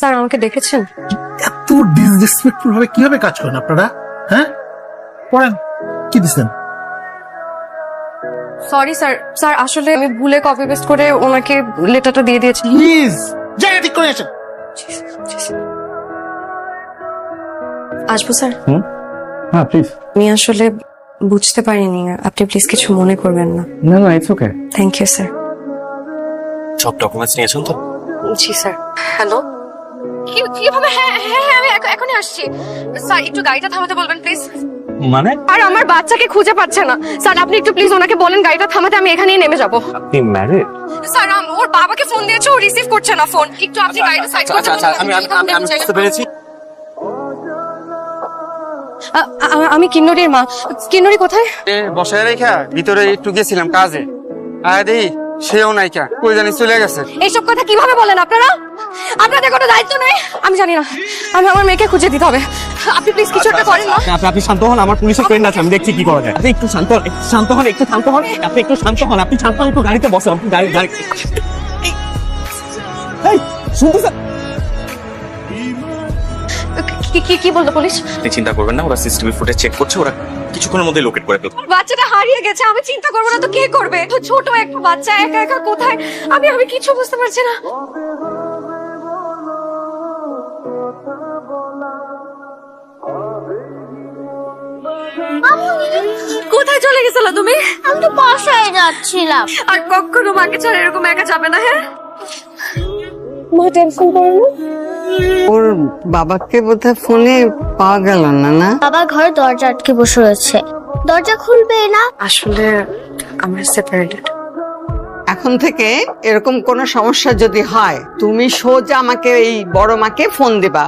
Sir আমাকে দেখেছেন? এত ডিসরেসপেক্টফুল ভাবে কিভাবে কাজ করেন আপনারা? হ্যাঁ, পড়েন কি দিচ্ছেন? সরি স্যার, স্যার আসলে আমি ভুলে কপি পেস্ট করে ওনাকে লেটারটা দিয়ে দিয়েছি। প্লিজ জায়গা ঠিক করে আসেন। আসবো স্যার? হ্যাঁ প্লিজ। আমি আসলে বুঝতে পারিনি, আপনি প্লিজ কিছু মনে করবেন না। না না, it's okay. Thank you sir. সব ডকুমেন্টস নিয়েছেন তো? জি স্যার। হ্যালো, কিভাবে? হ্যাঁ হ্যাঁ হ্যাঁ, আমি এখনই আসছি। স্যার একটু গাড়িটা থামাতে বলবেন প্লিজ। মানে আর আমার বাচ্চাকে খুঁজে পাচ্ছে না স্যার, আপনি একটু প্লিজ ওনাকে বলেন গাড়িটা থামাতে, আমি এখানেই নেমে যাব। আপনি ম্যারিড? স্যার ওর বাবাকে ফোন দিয়েছে, ও রিসিভ করছে না ফোন। একটু আপনি গাড়িটা সাইড করতে আচ্ছা আমি বুঝতে পেরেছি। আমি কিন্নরির মা। কিন্নরি কোথায়? বসায় রেখা ভিতরে একটু গেছিলাম কাজে, আয় দেই সেও নাইকা কই জানি চলে গেছে। এইসব কথা কিভাবে বলেন আপনারা? আপনাদের কোনো দায়িত্ব নেই? আমি জানি না, আমি আমার মেয়েকে খুঁজে দিতে হবে। আপনি প্লিজ কিছু একটা করেন না। আপনি শান্ত হন, আমার পুলিশের ফ্রেন্ড আছে, আমি দেখছি কি করা যায়। আপনি একটু শান্ত হন, একটু শান্ত হন, একটু শান্ত হন, আপনি একটু শান্ত হন, আপনি শান্ত হন, একটু গাড়িতে বসেন, আপনি গাড়ি এই শুনতেছেন? কি বলতো পুলিশ? আপনি চিন্তা করবেন না, ওরা সিসিটিভি ফুটেজ চেক করছে, ওরা কিছুক্ষণের মধ্যে লোকেট করে ফেলবে। বাচ্চাটা হারিয়ে গেছে, আমি চিন্তা করবো না তো কে করবে? তো ছোট একটা বাচ্চা একা একা কোথায়, আমি কিছু বুঝতে পারছি না। কোথায় চলে গেছিলা তুমি? আমি তো বাসায় যাচ্ছিলাম। আর কখনো মাকে ছাড়া এরকম একা যাবে না। হ্যাঁ মা টেনশন করে না। ওর বাবাকে বোধহয় ফোনে পাওয়া গেল না। না বাবা ঘরে দরজা আটকে বসে রয়েছে, দরজা খুলবে না। আসলে আমরা সেপারেটেড। এখন থেকে এরকম কোনো সমস্যা যদি হয় তুমি সোজা আমাকে এই বড় মাকে ফোন দিবা।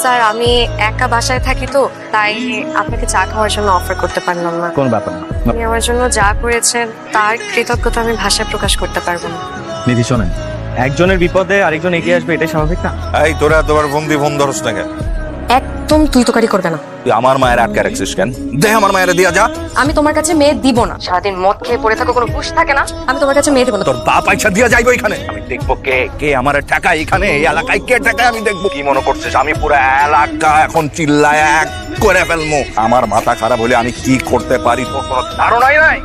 স্যার আমি একা বাসায় থাকি তো, তাই আপনাকে চা খাওয়ার জন্য অফার করতে পারলাম না। কোন ব্যাপার না। আপনি আমার জন্য যা করেছেন তার কৃতজ্ঞতা আমি ভাষায় প্রকাশ করতে পারবো না। নিধি শোনেন, একজনের বিপদে আরেকজন এগিয়ে আসবে, এটাই স্বাভাবিক না? এই তোরা তোমার বন্দি ফোন ধরস না কেন? একদম তুই তোকারি করবে না। তুই আমার মায়ের আটকে রাখছিস কেন? দে আমার মায়ের দিয়া যা। আমি তোমার কাছে মেয়ে দিব না। সারাদিন মদ খেয়ে পড়ে থাকো, কোনো হুঁশ থাকে না। আমি তোমার কাছে মেয়ে দেবো না। তোর বাপ পয়সা দিয়া যাইবো এখানে, আমি দেখবো কে কে আমার টাকা এখানে এই এলাকায় কে টাকায় আমি দেখবো। কি মনে করছিস আমি পুরো এলাকা এখন চিল্লায় এক করে ফেলবো? আমার মাথা খারাপ হলে আমি কি করতে পারি তোর কোনো ধারণাই নাই।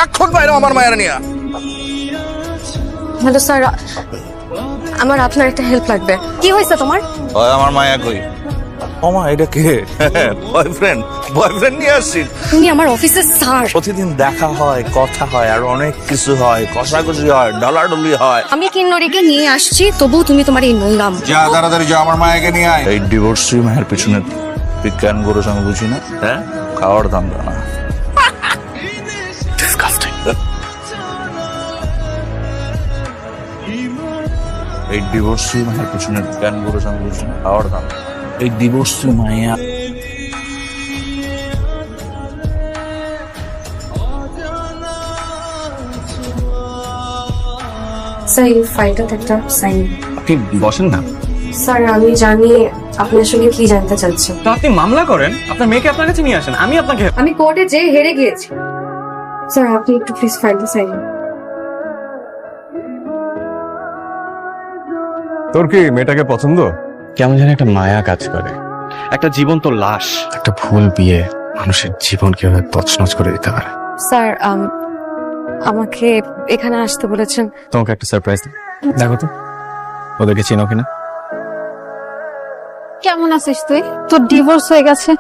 এখন বাইরে আমার মায়ের নিয়ে। হ্যালো স্যার, আমার আপনার একটা হেল্প লাগবে। কি হয়েছে তোমার? ওই আমার মায়া কই? ও মা, এটা কে? বয়ফ্রেন্ড নিয়ে আসছিস? তুমি আমার অফিসের স্যার। প্রতিদিন দেখা হয়, কথা হয়, আর অনেক কিছু হয়, কষাকষি হয়, ডলাডলি হয়। আমি কিন্নরিকে নিয়ে আসছি, তবুও তুমি তোমার এই নোংরাম। যা তাড়াতাড়ি যা আমার মায়াকে নিয়ে আয়। এই ডিভোর্সি মায়ের পিছনে তুই কেন করেছ আমি বুঝি না। হ্যাঁ, খাওয়ার দাম না। এই ডিভোর্সি মায়ের পিছনে কেন করেছ আমি বুঝি না, খাওয়ার দাম। এই ডিভোর্সি মায়া স্যার এই ফাইলটাতে একটা সাইন। আপনি বসেন না। স্যার আমি জানি আপনি আসলে কি জানতে চাচ্ছেন। তো আপনি মামলা করেন, আপনার মেয়েকে আপনার কাছে নিয়ে আসেন, আমি আপনাকে। আমি কোর্টে যে হেরে গিয়েছি। স্যার আপনি একটু প্লিজ ফাইলটা সাইন। তোর কি মেয়েটাকে পছন্দ? কেমন যেন একটা মায়া কাজ করে। একটা জীবন্ত লাশ, একটা ভুল বিয়ে মানুষের জীবন কিভাবে তছনছ করে দিতে পারে। স্যার আমাকে এখানে আসতে বলেছেন। তোমাকে একটা সারপ্রাইজ দেখো তো, ওদেরকে চিনো কিনা। কেমন আছিস তুই? তোর ডিভোর্স হয়ে গেছে,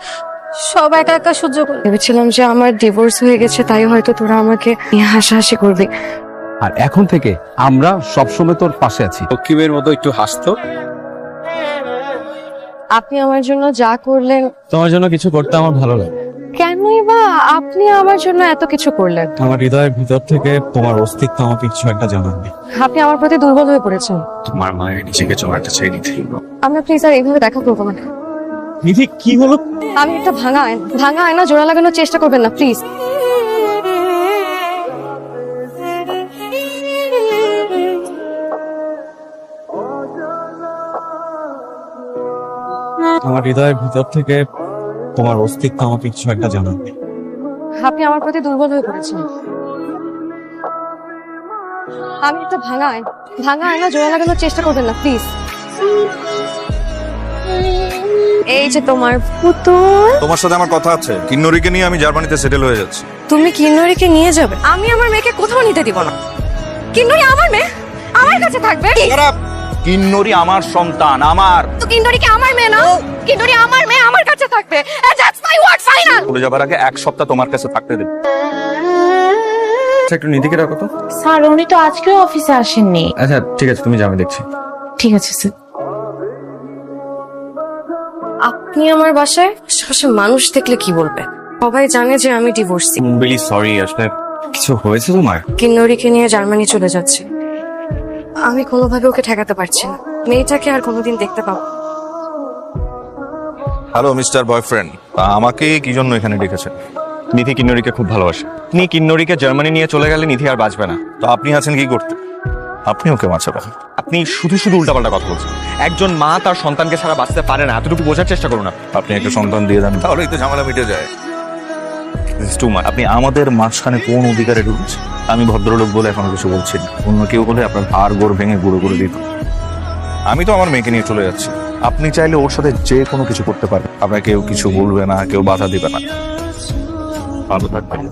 সব একা একা সহ্য করে। ভেবেছিলাম যে আমার ডিভোর্স হয়ে গেছে, তাই হয়তো তোরা আমাকে নিয়ে হাসাহাসি করবি। আর এখন থেকে আমরা সবসময় তোর পাশে আছি। লক্ষ্মীবের মতো একটু হাসতো। আপনি আমার জন্য যা করলেন, তোমার জন্য কিছু করতে আমার ভালো লাগে। কেনই বা আপনি আমার জন্য এত কিছু করলেন? আমার হৃদয়ের ভিতর থেকে তোমার অস্তিত্ব আমাকে কিছু একটা জানাবে। আপনি আমার প্রতি দুর্বল হয়ে পড়েছেন। তোমার মায়ের নিজেকে চড়াতে চাই নিধি। আমরা প্লিজ আর এইভাবে দেখা করবো না। নিধি কি হলো? আমি একটা ভাঙা আয়না জোড়া লাগানোর চেষ্টা করবেন না প্লিজ। আমার হৃদয়ের ভিতর থেকে তোমার অস্তিত্ব আমাকে কিছু একটা জানাবে। আপনি আমার প্রতি দুর্বল হয়ে পড়েছেন। আমি একটা ভাঙা ভাঙা আয়না জোড়া লাগানোর চেষ্টা করবেন না প্লিজ। এই যে তোমার পুতুল। তোমার সাথে আমার কথা আছে, কিন্নরিকে নিয়ে আমি জার্মানিতে সেটেল হয়ে যাচ্ছি। তুমি কিন্নরিকে নিয়ে যাবে? আমি আমার মেয়েকে কোথাও নিতে দিব না। কিন্নরি আমার মেয়ে, আমার কাছে থাকবে। কিন্নরি আমার সন্তান, আমার। তো কিন্নরি কি আমার মেয়ে না? কিন্নরি আমার মেয়ে, আমার কাছে থাকবে। That's my word final. চলে যাবার আগে 1 সপ্তাহ তোমার কাছে থাকতে দেব। একটু নিধিকে রাখো তো। স্যার উনি তো আজকেও অফিসে আসেননি। আচ্ছা ঠিক আছে, তুমি যাও, আমি দেখছি। ঠিক আছে স্যার। আপনি আমার বাসায় আশেপাশে মানুষ দেখলে কি বলবে? সবাই জানে যে আমি ডিভোর্সি। রিয়েলি সরি, আসলে কিছু হয়েছে তোমার? কিন্নরিকে নিয়ে জার্মানি চলে যাচ্ছে। আমি কোনোভাবে ওকে ঠেকাতে পারছি না। মেয়েটাকে আর কোনোদিন দেখতে পাবো। হ্যালো মিস্টার বয়ফ্রেন্ড, আমাকে কি জন্য এখানে ডেকেছেন? নিধি কিন্নরিকে খুব ভালোবাসে। আপনি কিন্নরিকে জার্মানি নিয়ে চলে গেলে নিধি আর বাঁচবে না। তো আপনি আছেন কি করতে? আপনি ওকে বাঁচাবেন। আপনি শুধু শুধু উল্টাপাল্টা কথা বলছেন। একজন মা তার সন্তানকে ছাড়া বাঁচতে পারে না, এতটুকু বোঝার চেষ্টা করুন। আপনি একটা সন্তান দিয়ে দেন, তাহলেই তো ঝামেলা মিটে যায়। আপনি আমাদের মাঝখানে কোন অধিকারে ঢুকছেন? আমি ভদ্রলোক বলে এখনো কিছু বলছি না। অন্য কেউ বলে আপনার হাড় গোড় ভেঙে গুঁড়ো করে দিত। আমি তো আমার মেয়েকে নিয়ে চলে যাচ্ছি। আপনি চাইলে ওর সাথে যে কোনো কিছু করতে পারেন, আপনার কেউ কিছু বলবে না, কেউ বাধা দিবে না। ভালো থাকবেন।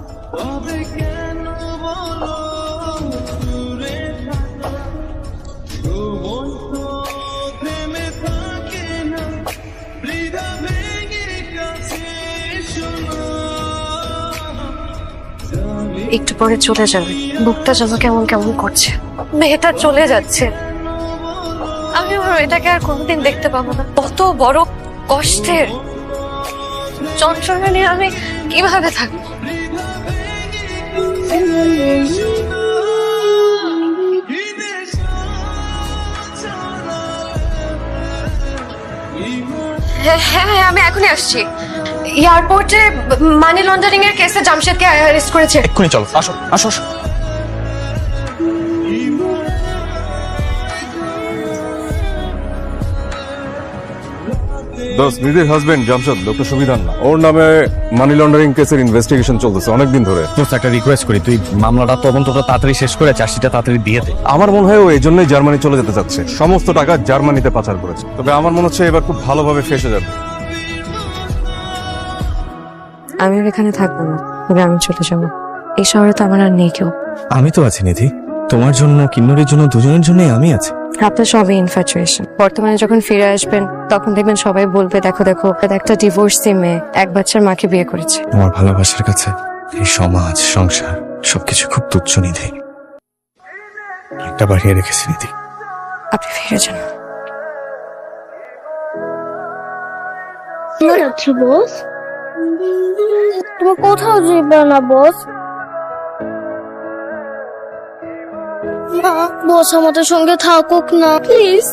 একটু পরে চলে যাবে। বুকটা যেন কেমন কেমন করছে। মেয়েটা চলে যাচ্ছে, আমি আমার মেয়েটাকে আর কোনোদিন দেখতে পাবো না। কত বড় কষ্টের যন্ত্রণা নিয়ে আমি কিভাবে থাকবো? হ্যাঁ, আমি এখনই আসছি। এয়ারপোর্টে মানি লন্ডারিং এর কেসে জামশেদকে অ্যারেস্ট করেছে। এক্ষুনি চলো, আসো আসো আসো। নিধির হাজবেন্ড জামশেদ লোকটা সুবিধার না, ওর নামে মানি লন্ডারিং কেসের ইনভেস্টিগেশন চলতেছে অনেকদিন ধরে। একটা রিকোয়েস্ট করি, তুই মামলাটা তদন্তটা তাড়াতাড়ি শেষ করে চার্জশিটটা তাড়াতাড়ি দিয়ে দে। আমার মনে হয় ও এই জন্যই জার্মানি চলে যেতে চাচ্ছে, সমস্ত টাকা জার্মানিতে পাচার করেছে। তবে আমার মনে হচ্ছে এবার খুব ভালোভাবে ফেসে যাবে। আমি আর এখানে থাকবো না, তবে আমি চলে যাবো। এই শহরে তো আমার আর নেই কেউ। আমি তো আছি নিধি, তোমার জন্য কিন্নরির জন্য, দুজনের জন্যই আমি আছি। আপনার সবই ইনফ্যাচুয়েশন। বর্তমানে যখন ফিরে আসবেন তখন দেখবেন সবাই বলবে, দেখো দেখো একটা ডিভোর্সি মেয়ে এক বাচ্চার মাকে বিয়ে করেছে। তোমার ভালোবাসার কাছে এই সমাজ সংসার সবকিছু খুব তুচ্ছ নিধি। একটা বাড়িয়ে রেখেছি নিধি। আপনি ফিরে যান। বস তুমি কোথাও যাবে না বস? বস আমাদের সঙ্গে থাকুক না প্লিজ।